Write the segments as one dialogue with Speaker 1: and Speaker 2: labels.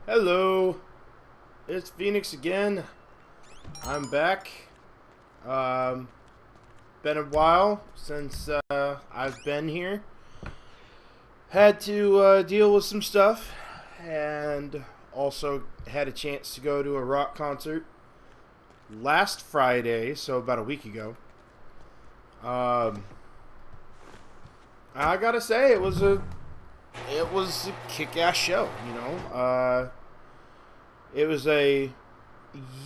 Speaker 1: Hello, it's Phoenix again. I'm back. Um, Been a while since I've been here. Had to deal with some stuff, and also had a chance to go to a rock concert last Friday, so about a week ago. Um, I gotta say, it was a kick-ass show. It was a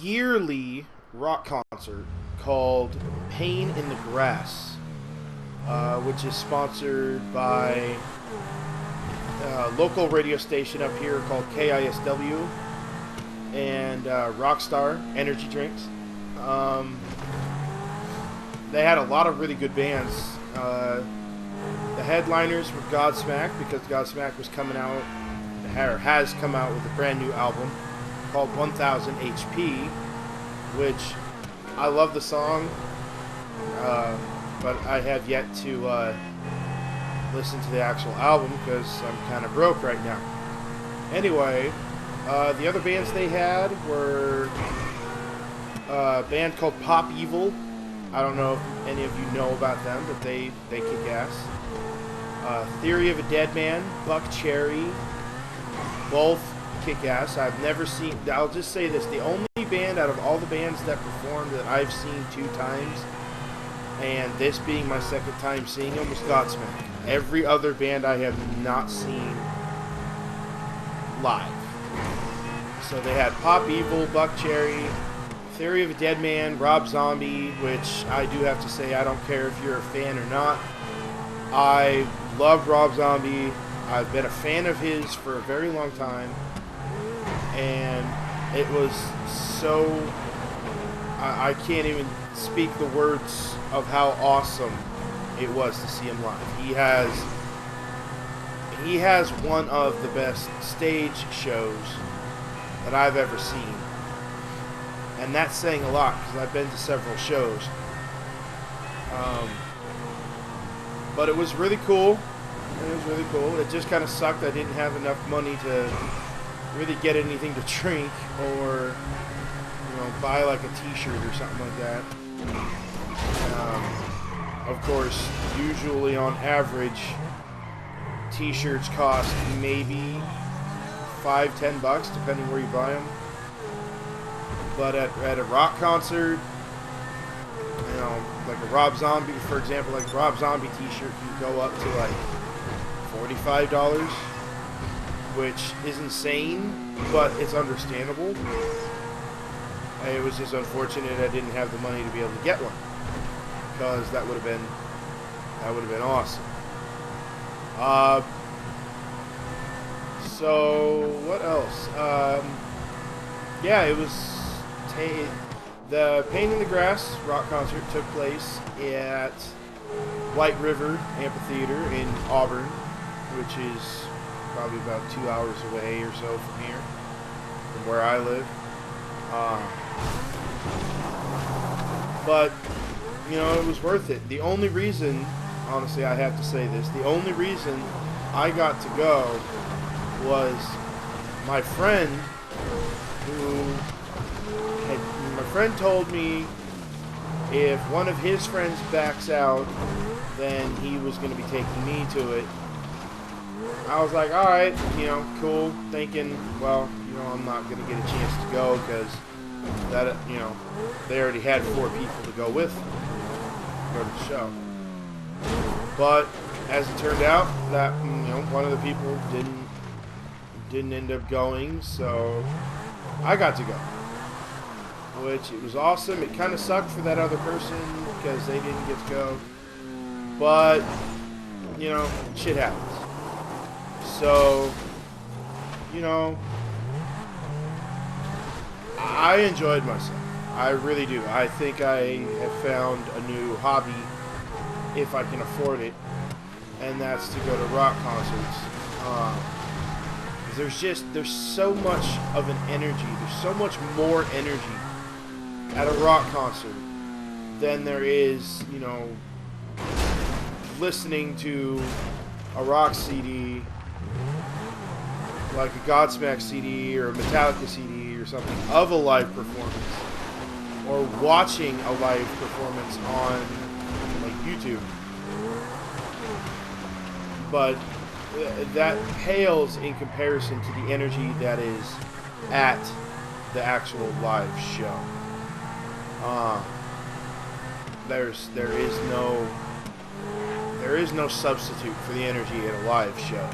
Speaker 1: yearly rock concert called Pain in the Grass, which is sponsored by a local radio station up here called KISW and Rockstar Energy Drinks. They had a lot of really good bands. The headliners were Godsmack, because Godsmack was coming out, or has come out with a brand new album called 1000 HP, which I love the song, but I have yet to listen to the actual album because I'm kind of broke right now. Anyway, the other bands they had were a band called Pop Evil. I don't know if any of you know about them, but they kick ass. Theory of a Dead Man, Buck Cherry, both kick ass. I've never seen, I'll just say this, the only band out of all the bands that performed that I've seen 2 times, and this being my second time seeing them, was Godsmack. Every other band I have not seen live. So they had Pop Evil, Buck Cherry, Theory of a Dead Man, Rob Zombie, which I do have to say, I don't care if you're a fan or not. I love Rob Zombie. I've been a fan of his for a very long time. And it was so... I can't even speak the words of how awesome it was to see him live. He has one of the best stage shows that I've ever seen. And that's saying a lot, because I've been to several shows. But it was really cool. It just kind of sucked I didn't have enough money to really get anything to drink, or buy like a t-shirt or something like that. Of course, usually on average, t-shirts cost maybe $5-10 depending where you buy them. But at a rock concert, like a Rob Zombie, for example, like a Rob Zombie t-shirt can go up to like $45, which is insane, but it's understandable. It was just unfortunate I didn't have the money to be able to get one, because that would have been awesome. So what else? Yeah, it was the Pain in the Grass rock concert took place at White River Amphitheater in Auburn, which is probably about 2 hours away or so from here, from where I live. But, it was worth it. The only reason, honestly, I have to say this, the only reason I got to go was my friend told me if one of his friends backs out, then he was going to be taking me to it. I was like, alright, cool, thinking, well, I'm not going to get a chance to go, because that, they already had 4 people to go with me to go to the show. But as it turned out, that one of the people didn't end up going, so I got to go, which it was awesome. It kind of sucked for that other person because they didn't get to go, but shit happens. So I enjoyed myself. I really do. I think I have found a new hobby, if I can afford it, and that's to go to rock concerts. There's so much of an energy. There's so much more energy at a rock concert than there is, listening to a rock CD like a Godsmack CD or a Metallica CD or something of a live performance, or watching a live performance on like YouTube. But that pales in comparison to the energy that is at the actual live show. There is no substitute for the energy at a live show.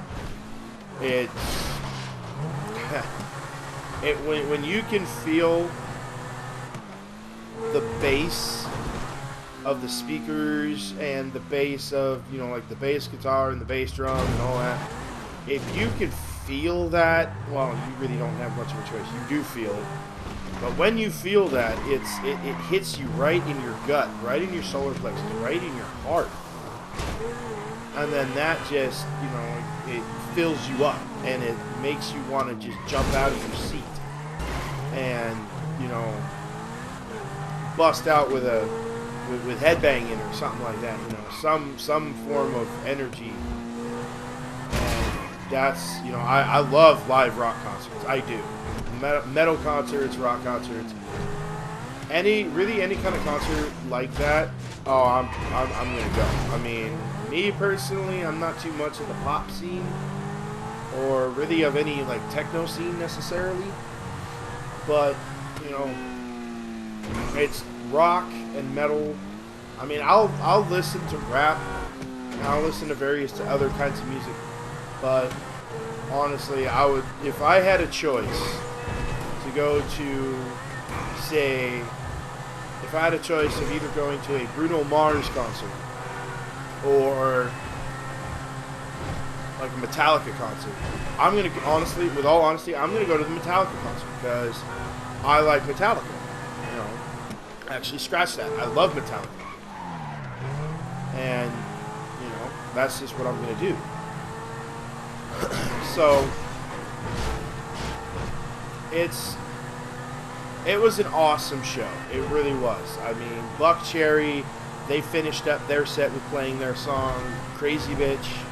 Speaker 1: When you can feel the bass of the speakers and the bass of, you know, like the bass guitar and the bass drum and all that, if you can feel that, well, you really don't have much of a choice. You do feel it. But when you feel that, it hits you right in your gut, right in your solar plexus, right in your heart. And then that just, you know, it fills you up, and it makes you want to just jump out of your seat and, you know, bust out with headbanging or something like that, you know, some form of energy. And that's, you know, I love live rock concerts. I do. Metal concerts, rock concerts, any kind of concert like that. Oh, I'm gonna go. I mean, me personally, I'm not too much of the pop scene or really of any like techno scene necessarily, but you know, it's rock and metal. I mean, I'll listen to rap and I'll listen to various other kinds of music, but honestly, I would, if I had a choice to go to, say, if I had a choice of either going to a Bruno Mars concert or like a Metallica concert, I'm gonna, honestly, with all honesty, I'm gonna go to the Metallica concert because I like Metallica. You know, actually, scratch that. I love Metallica, and you know, that's just what I'm gonna do. So it was an awesome show. It really was. I mean, Buckcherry, they finished up their set with playing their song Crazy Bitch.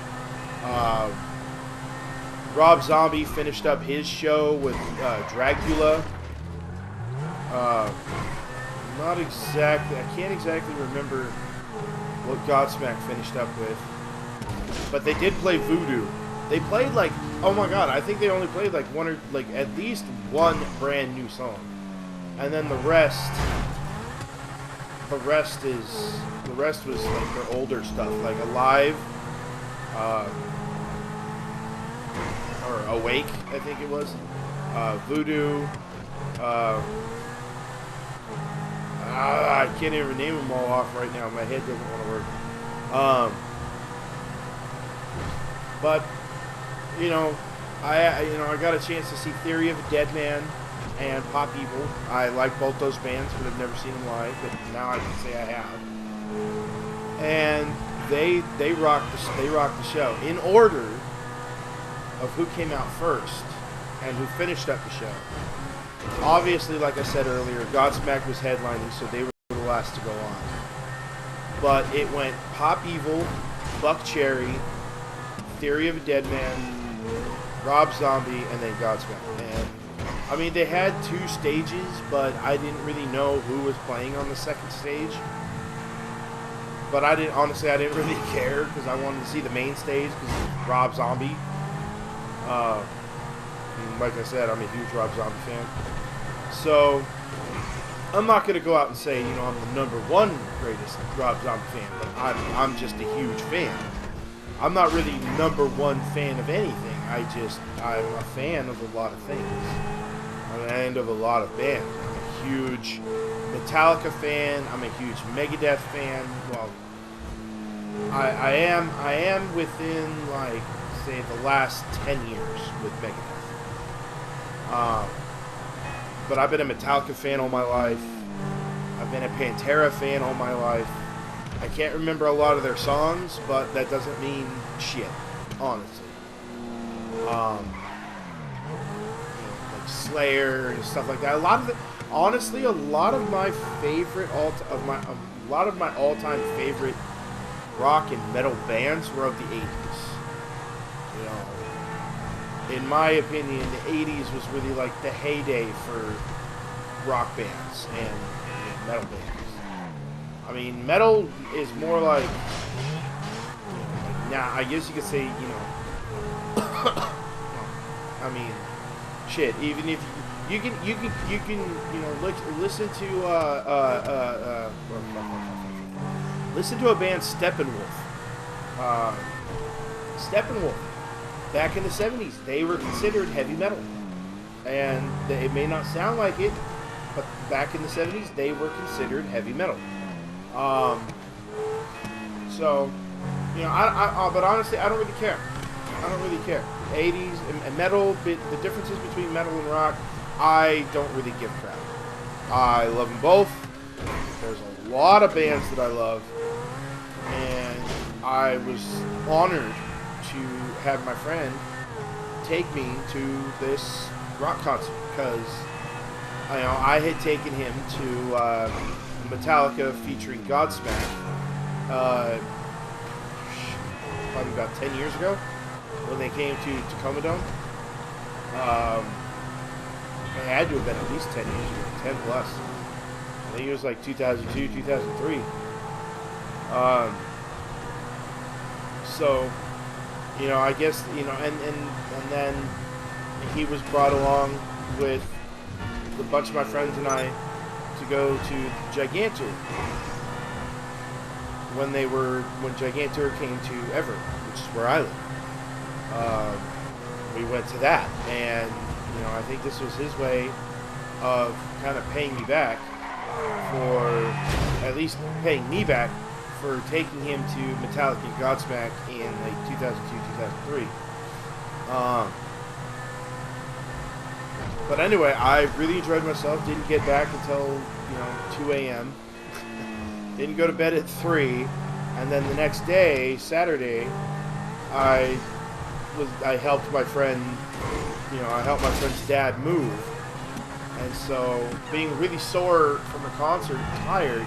Speaker 1: Rob Zombie finished up his show with Dracula. Not exactly, I can't exactly remember what Godsmack finished up with, but they did play Voodoo. They played like, oh my god, I think they only played like one or like at least one brand new song. And then the rest was like their older stuff, like Alive, or Awake, I think it was, Voodoo, I can't even name them all off right now. My head doesn't want to work. But you know, I got a chance to see Theory of a Deadman and Pop Evil. I like both those bands, but I've never seen them live. But now I can say I have. And they rocked the show in order of who came out first and who finished up the show. Obviously, like I said earlier, Godsmack was headlining, so they were the last to go on. But it went Pop Evil, Buckcherry, Theory of a Deadman, Rob Zombie, and then Godsmack. And I mean, they had two stages, but I didn't really know who was playing on the second stage. But I didn't really care because I wanted to see the main stage because it's Rob Zombie. And like I said, I'm a huge Rob Zombie fan. So I'm not going to go out and say, you know, I'm the number one greatest Rob Zombie fan, but I'm just a huge fan. I'm not really number one fan of anything. I'm a fan of a lot of things. And of a lot of bands. I'm a huge Metallica fan. I'm a huge Megadeth fan. Well, I am within, like, say, the last 10 years with Megadeth. But I've been a Metallica fan all my life. I've been a Pantera fan all my life. I can't remember a lot of their songs, but that doesn't mean shit, honestly. Like Slayer and stuff like that. A lot of my favorite all-time favorite rock and metal bands were of the 80s. You know, in my opinion, the 80s was really like the heyday for rock bands and metal bands. I mean, metal is more like, now I guess you could say, I mean, shit. Even if you can, listen to listen to a band, Steppenwolf. Steppenwolf. Back in the 70s, they were considered heavy metal, and it may not sound like it, but back in the 70s, they were considered heavy metal. So, but honestly, I don't really care. I don't really care. 80s and metal, the differences between metal and rock, I don't really give a crap. I love them both. There's a lot of bands that I love, and I was honored to have my friend take me to this rock concert because I had taken him to Metallica featuring Godsmack probably about 10 years ago when they came to Tacoma Dome. It had to have been at least 10 years ago, 10 plus. I think it was like 2002, 2003. So, I guess, and then he was brought along with a bunch of my friends and I to go to Gigantor when Gigantor came to Everett, which is where I live. We went to that, and I think this was his way of kind of paying me back for taking him to Metallica and Godsmack in like 2002, 2003. But anyway, I really enjoyed myself. Didn't get back until 2 a.m. Didn't go to bed at 3, and then the next day, Saturday, I helped my friend. I helped my friend's dad move, and so being really sore from the concert, and tired,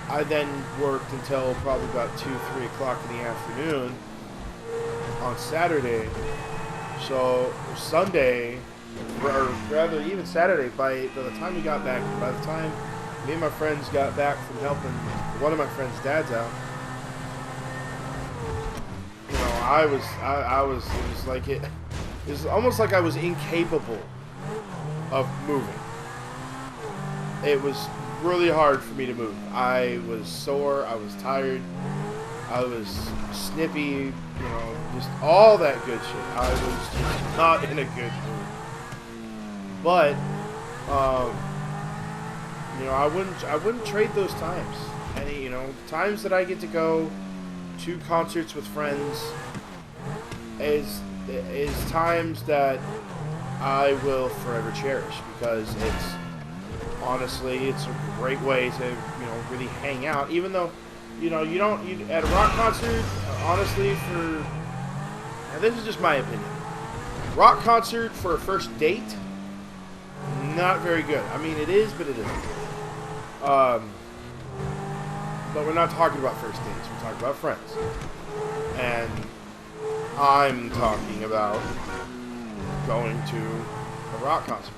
Speaker 1: I then worked until probably about 2, 3 o'clock in the afternoon on Saturday. So Sunday, or rather even Saturday, by the time we got back, by the time me and my friends got back from helping one of my friend's dads out, it was almost like I was incapable of moving. It was really hard for me to move. I was sore, I was tired, I was snippy, just all that good shit. I was just not in a good mood. But, I wouldn't trade those times. Any, times that I get to go to concerts with friends is times that I will forever cherish, because it's a great way to, really hang out. Even though, at a rock concert, honestly, now this is just my opinion, rock concert for a first date, not very good. I mean, it is, but it isn't. But we're not talking about first dates, we're talking about friends. And I'm talking about going to a rock concert.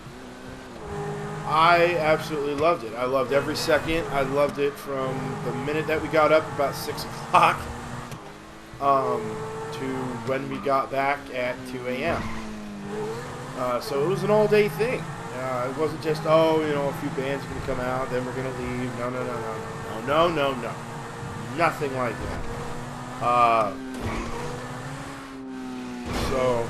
Speaker 1: I absolutely loved it. I loved every second. I loved it from the minute that we got up about 6 o'clock to when we got back at 2 a.m. So it was an all-day thing. It wasn't just, a few bands are going to come out, then we're going to leave. No. Nothing like that. So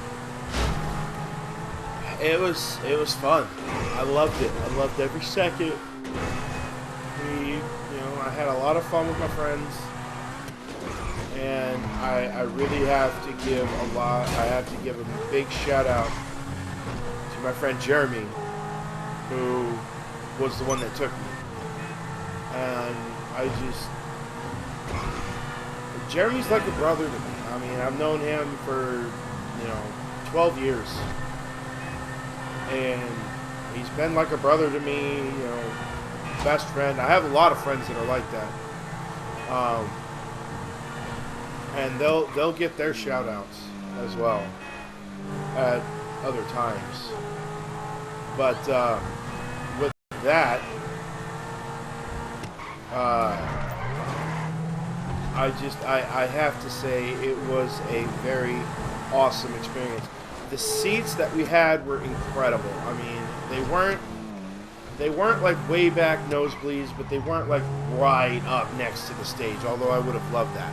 Speaker 1: it was fun. I loved it. I loved every second. I had a lot of fun with my friends, and I really have to give a big shout out to my friend Jeremy, who was the one that took me. And Jeremy's like a brother to me. I mean, I've known him for 12 years, and he's been like a brother to me, best friend. I have a lot of friends that are like that, and they'll get their shout outs as well. at other times. But with that, I have to say it was a very awesome experience. The seats that we had were incredible. I mean, they weren't like way back nosebleeds, but they weren't like right up next to the stage, although I would have loved that.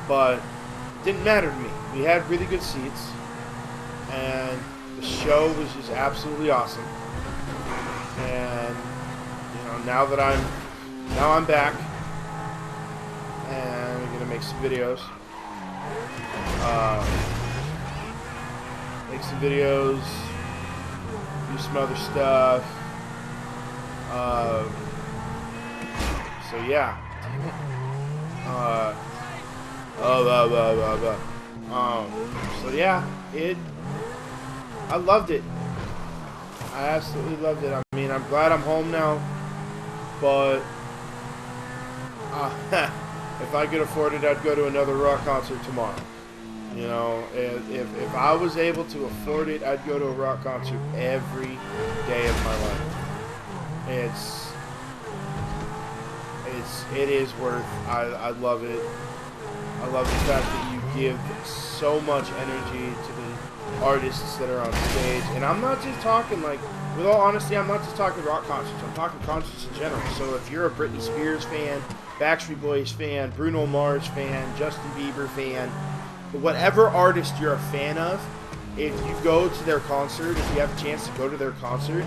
Speaker 1: But it didn't matter to me. We had really good seats, and the show was just absolutely awesome. And now I'm back, and we're gonna make some videos. Do some other stuff. So yeah. So yeah, I loved it. I absolutely loved it. I mean, I'm glad I'm home now, but if I could afford it, I'd go to another rock concert tomorrow. If I was able to afford it, I'd go to a rock concert every day of my life. It is worth. I love it. I love the fact that you give so much energy to the artists that are on stage. And I'm not just talking, like, with all honesty, I'm not just talking rock concerts. I'm talking concerts in general. So if you're a Britney Spears fan, Backstreet Boys fan, Bruno Mars fan, Justin Bieber fan, whatever artist you're a fan of, if you go to their concert, if you have a chance to go to their concert,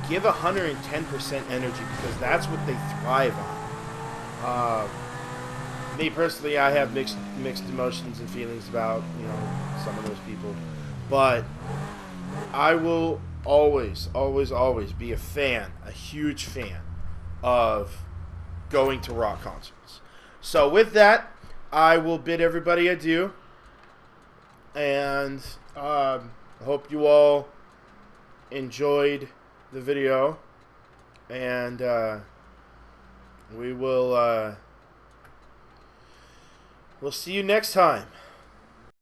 Speaker 1: give 110% energy, because that's what they thrive on. Me personally, I have mixed emotions and feelings about some of those people, but I will always be a fan, a huge fan of going to rock concerts. So with that, I will bid everybody adieu, and I hope you all enjoyed the video, and we'll see you next time.